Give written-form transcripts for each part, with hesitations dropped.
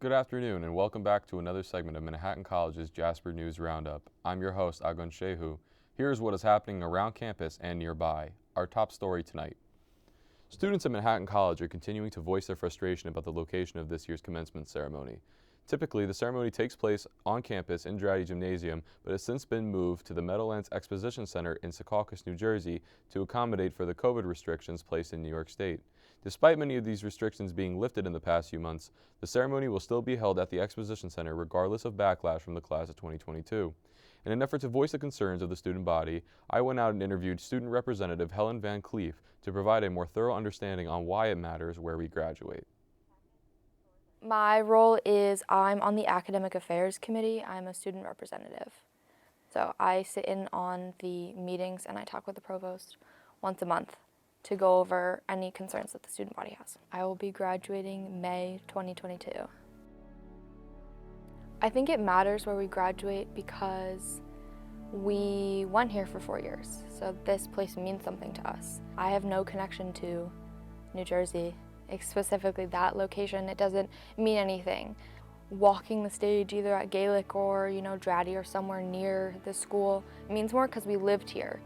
Good afternoon and welcome back to another segment of Manhattan College's Jasper News Roundup. I'm your host, Agon. Here's what is happening around campus and nearby. Our top story tonight. Students at Manhattan College are continuing to voice their frustration about the location of this year's commencement ceremony. Typically, the ceremony takes place on campus in Dratty Gymnasium, but has since been moved to the Meadowlands Exposition Center in Secaucus, New Jersey to accommodate for the COVID restrictions placed in New York State. Despite many of these restrictions being lifted in the past few months, the ceremony will still be held at the Exposition Center regardless of backlash from the class of 2022. In an effort to voice the concerns of the student body, I went out and interviewed Student Representative Helen Van Cleef to provide a more thorough understanding on why it matters where we graduate. My role is I'm on the Academic Affairs Committee. I'm a student representative. So I sit in on the meetings and I talk with the provost once a month to go over any concerns that the student body has. I will be graduating May 2022. I think it matters where we graduate because we went here for 4 years, so this place means something to us. I have no connection to New Jersey, specifically that location. It doesn't mean anything. Walking the stage either at Gaelic or, Dratty or somewhere near the school means more because we lived here.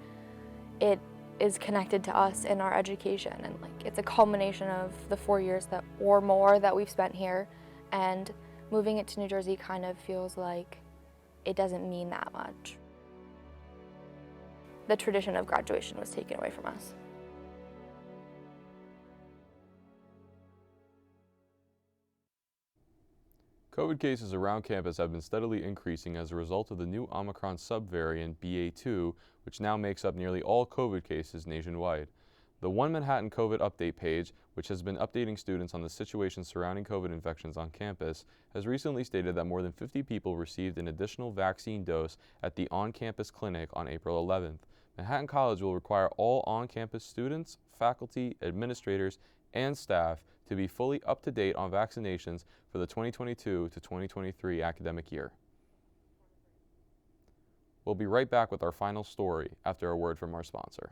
It is connected to us in our education, and it's a culmination of the 4 years or more that we've spent here, and moving it to New Jersey kind of feels like it doesn't mean that much. The tradition of graduation was taken away from us. COVID cases around campus have been steadily increasing as a result of the new Omicron subvariant BA.2, which now makes up nearly all COVID cases nationwide. The One Manhattan COVID update page, which has been updating students on the situation surrounding COVID infections on campus, has recently stated that more than 50 people received an additional vaccine dose at the on-campus clinic on April 11th. Manhattan College will require all on-campus students, faculty, administrators, and staff to be fully up to date on vaccinations for the 2022 to 2023 academic year. We'll be right back with our final story after a word from our sponsor.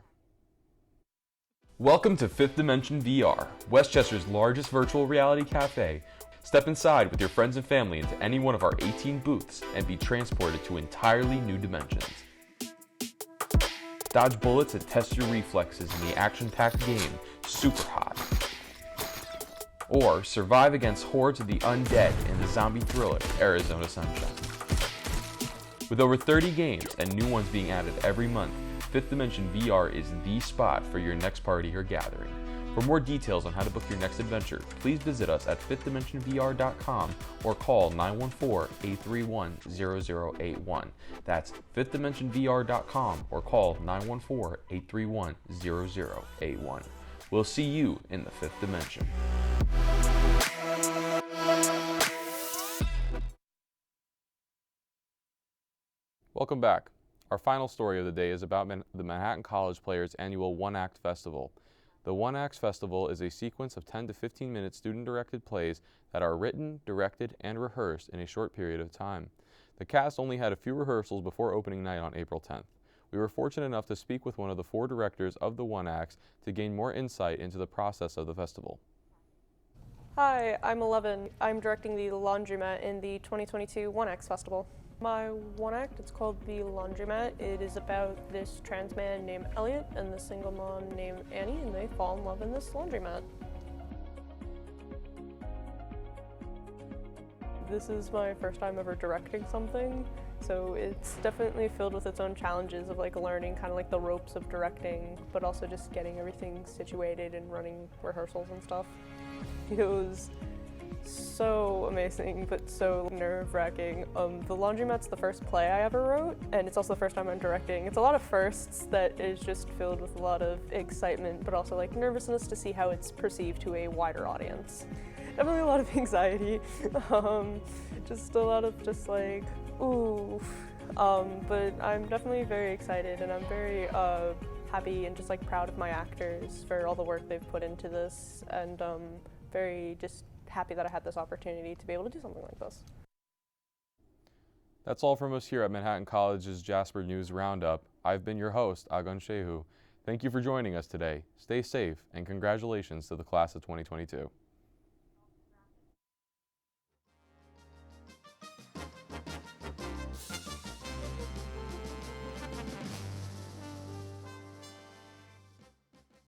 Welcome to Fifth Dimension VR, Westchester's largest virtual reality cafe. Step inside with your friends and family into any one of our 18 booths and be transported to entirely new dimensions. Dodge bullets and test your reflexes in the action-packed game, Super Hot. Or survive against hordes of the undead in the zombie thriller, Arizona Sunshine. With over 30 games and new ones being added every month, Fifth Dimension VR is the spot for your next party or gathering. For more details on how to book your next adventure, please visit us at fifthdimensionvr.com or call 914-831-0081. That's fifthdimensionvr.com or call 914-831-0081. We'll see you in the fifth dimension. Welcome back. Our final story of the day is about the Manhattan College Players' annual One Act Festival. The One Act Festival is a sequence of 10 to 15-minute student-directed plays that are written, directed, and rehearsed in a short period of time. The cast only had a few rehearsals before opening night on April 10th. We were fortunate enough to speak with one of the 4 directors of the One Acts to gain more insight into the process of the festival. Hi, I'm 11. I'm directing the Laundromat in the 2022 One Acts Festival. My One Act, it's called The Laundromat. It is about this trans man named Elliot and the single mom named Annie, and they fall in love in this laundromat. This is my first time ever directing something, so it's definitely filled with its own challenges of learning kind of the ropes of directing, but also just getting everything situated and running rehearsals and stuff. It was so amazing, but so nerve-wracking. The Laundromat's the first play I ever wrote, and it's also the first time I'm directing. It's a lot of firsts that is just filled with a lot of excitement, but also nervousness to see how it's perceived to a wider audience. Definitely a lot of anxiety, just a lot of ooh. But I'm definitely very excited, and I'm very happy and just proud of my actors for all the work they've put into this, and very just happy that I had this opportunity to be able to do something like this. That's all from us here at Manhattan College's Jasper News Roundup. I've been your host, Agon. Thank you for joining us today. Stay safe, and congratulations to the class of 2022.